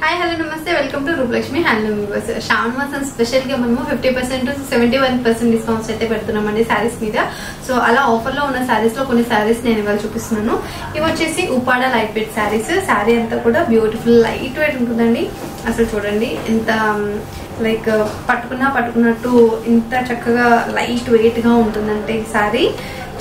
हाय hello नमस्ते welcome to Roopalakshmi handloom viewers శ్రావణ మాసం స్పెషల్ గా మనము 50% టు 71% డిస్కౌంట్స్ అయితే పెడుతున్నామండి సారీస్ మీద. సో అలా ఆఫర్ లో ఉన్న సారీస్ లో కొన్ని సారీస్ నేను ఇవాళ చూపిస్తున్నాను. ఇవి వచ్చేసి Uppada light weight saris. Sorry అంతా కూడా బ్యూటిఫుల్ లైట్ వెయిట్ ఉంటుందండి. అసలు చూడండి ఎంత లైక్ పట్టుకున్నట్టు ఇంత చక్కగా లైట్ వెయిట్ గా ఉంటుందంటే ఈ సారీ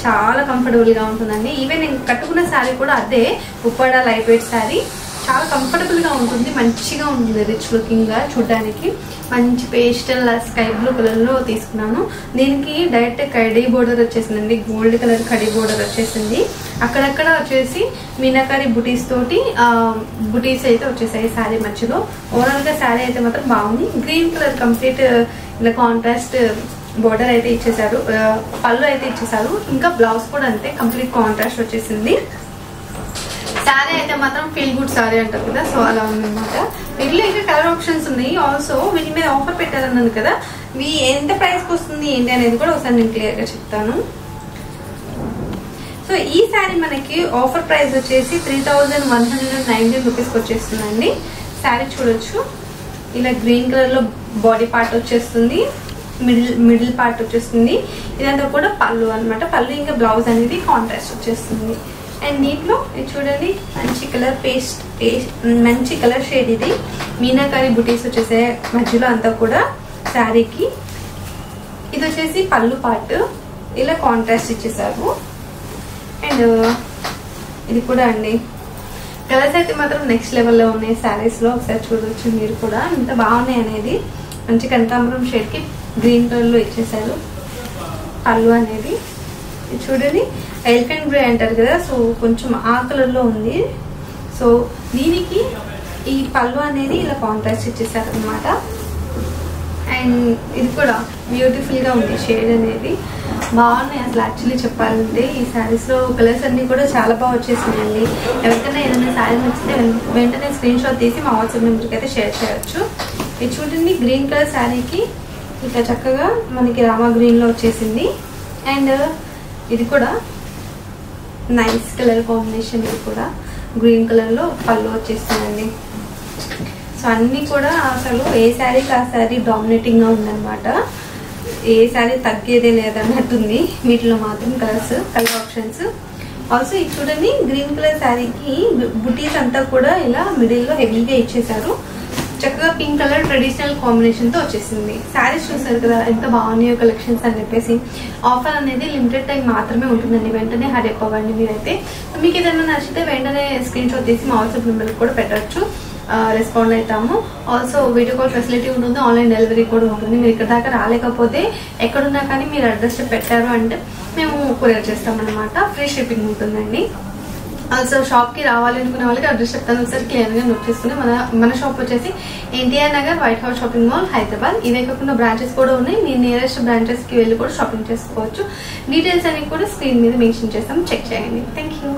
చాలా కంఫర్టబుల్ గా ఉంటుందండి. ఈవెన్ నేను కట్టుకున్న సారీ కూడా అదే ఉపాడ లైట్ వెయిట్ సారీ. చాలా కంఫర్టబుల్ గా ఉంటుంది, మంచిగా ఉంటుంది, రిచ్ లుకింగ్ గా చూడడానికి. మంచి పేస్టల్ స్కై బ్లూ కలర్ లో తీసుకున్నాను. దీనికి డైరెక్ట్ కడీ బోర్డర్ వచ్చేసిందండి, గోల్డ్ కలర్ కడీ బోర్డర్ వచ్చేసింది. అక్కడక్కడ వచ్చేసి మీనాకారి బుటీస్ తోటి బుటీస్ అయితే వచ్చేసాయి శారీ మధ్యలో. ఓవరాల్ గా శారీ అయితే మాత్రం బాగుంది. గ్రీన్ కలర్ కంప్లీట్ ఇలా కాంట్రాస్ట్ బోర్డర్ అయితే ఇచ్చేసారు, పళ్ళు అయితే ఇచ్చేసారు. ఇంకా బ్లౌజ్ కూడా అంతే కంప్లీట్ కాంట్రాస్ట్ వచ్చేసింది. సారీ అయితే మాత్రం ఫీల్ గుడ్ సారీ అంటారు కదా, సో అలా ఉందన్నమాట. వీటిలో ఇంకా కలర్ ఆప్షన్స్ ఉన్నాయి. ఆల్సో వీటి మీద ఆఫర్ పెట్టారన్నాను కదా, ఇవి ఎంత ప్రైస్కి వస్తుంది ఏంటి అనేది కూడా ఒకసారి నేను క్లియర్ గా చెప్తాను. సో ఈ సారీ మనకి ఆఫర్ ప్రైస్ వచ్చేసి 3119 రూపీస్కి వచ్చేస్తుందండి. సారీ చూడొచ్చు, ఇలా గ్రీన్ కలర్ లో బాడీ పార్ట్ వచ్చేస్తుంది, మిడిల్ పార్ట్ వచ్చేస్తుంది. ఇదంతా కూడా పళ్ళు అనమాట. పళ్ళు ఇంకా బ్లౌజ్ అనేది కాంట్రాస్ట్ వచ్చేస్తుంది. అండ్ దీంట్లో చూడండి మంచి కలర్ మంచి కలర్ షేడ్. ఇది మీనాకారి బుటీస్ వచ్చేసే మధ్యలో అంతా కూడా శారీకి. ఇది వచ్చేసి పళ్ళు పార్ట్ ఇలా కాంట్రాస్ట్ ఇచ్చేసారు. అండ్ ఇది కూడా అండి కలర్స్ అయితే మాత్రం నెక్స్ట్ లెవెల్లో ఉన్నాయి శారీస్ లో. ఒకసారి చూడొచ్చు మీరు కూడా ఎంత బాగున్నాయి అనేది. మంచి కనకాంబరం షేడ్ కి గ్రీన్ కలర్ లో ఇచ్చేసారు పళ్ళు అనేది. ఇది చూడండి ఎలిఫెంట్ గ్రే అంటారు కదా, సో కొంచెం ఆ కలర్ లో ఉంది. సో దీనికి ఈ పళ్ళు అనేది ఇలా కాంట్రాస్ట్ ఇచ్చేసారు అనమాట. అండ్ ఇది కూడా బ్యూటిఫుల్ గా ఉంది షేడ్ అనేది. బాగున్నాయి అసలు యాక్చువల్లీ చెప్పాలంటే. ఈ శారీస్ లో కలర్స్ అన్ని కూడా చాలా బాగా వచ్చేసినాయండి. ఎవరికైనా ఏదైనా శారీ నచ్చితే వెంటనే స్క్రీన్ షాట్ తీసి మా వాట్సాప్ నెంబర్కి అయితే షేర్ చేయొచ్చు. ఇది చూడండి గ్రీన్ కలర్ శారీకి ఇట్లా చక్కగా మనకి రామా గ్రీన్ లో వచ్చేసింది. అండ్ ఇది కూడా నైస్ కలర్ కాంబినేషన్. ఇది కూడా గ్రీన్ కలర్ లో పళ్ళు వచ్చేస్తుందండి. సో అన్ని కూడా అసలు ఏ శారీకి ఆ శారీ డామినేటింగ్ గా ఉందన్నమాట. ఏ శారీ తగ్గేదే లేదన్నట్టుంది వీటిలో మాత్రం కలర్ ఆప్షన్స్. ఆల్సో ఇది చూడండి గ్రీన్ కలర్ శారీకి బుటీస్ అంతా కూడా ఇలా మిడిల్ లో హెవీగా ఇచ్చేసారు. చక్కగా పింక్ కలర్ ట్రెడిషనల్ కాంబినేషన్ తో వచ్చేసింది. శారీస్ చూసారు కదా ఎంత బాగున్నాయో కలెక్షన్స్ అని చెప్పేసి. ఆఫర్ అనేది లిమిటెడ్ టైం మాత్రమే ఉంటుందండి, వెంటనే హరి అయిపోవండి మీరైతే. మీకు ఏదైనా నచ్చితే వెంటనే స్క్రీన్ షాట్ తీసి మా వాట్సాప్ నెంబర్కి కూడా పెట్టచ్చు, రెస్పాండ్ అవుతాము. ఆల్సో వీడియో కాల్ ఫెసిలిటీ ఉంటుంది, ఆన్లైన్ డెలివరీ కూడా ఉంటుంది. మీరు ఇక్కడ దాకా రాలేకపోతే ఎక్కడున్నా కానీ మీరు అడ్రస్ పెట్టారు అంటే మేము కొరియర్ చేస్తామన్నమాట. ఫ్రీ షిప్పింగ్ ఉంటుందండి. ఆల్సో షాప్ కి రావాలి అనుకునే వాళ్ళకి అడ్రస్ చెప్తాను, ఒకసారి క్లియర్ గా నోట్ చేసుకుని. మన షాప్ వచ్చేసి NTR Nagar white house shopping mall Hyderabad. ఇవే కాకుండా బ్రాంచెస్ కూడా ఉన్నాయి, మీ నియరెస్ట్ బ్రాంచెస్ కి వెళ్ళి కూడా షాపింగ్ చేసుకోవచ్చు. డీటెయిల్స్ అన్ని కూడా స్క్రీన్ మీద మెన్షన్ చేస్తాం, చెక్ చేయండి. Thank you.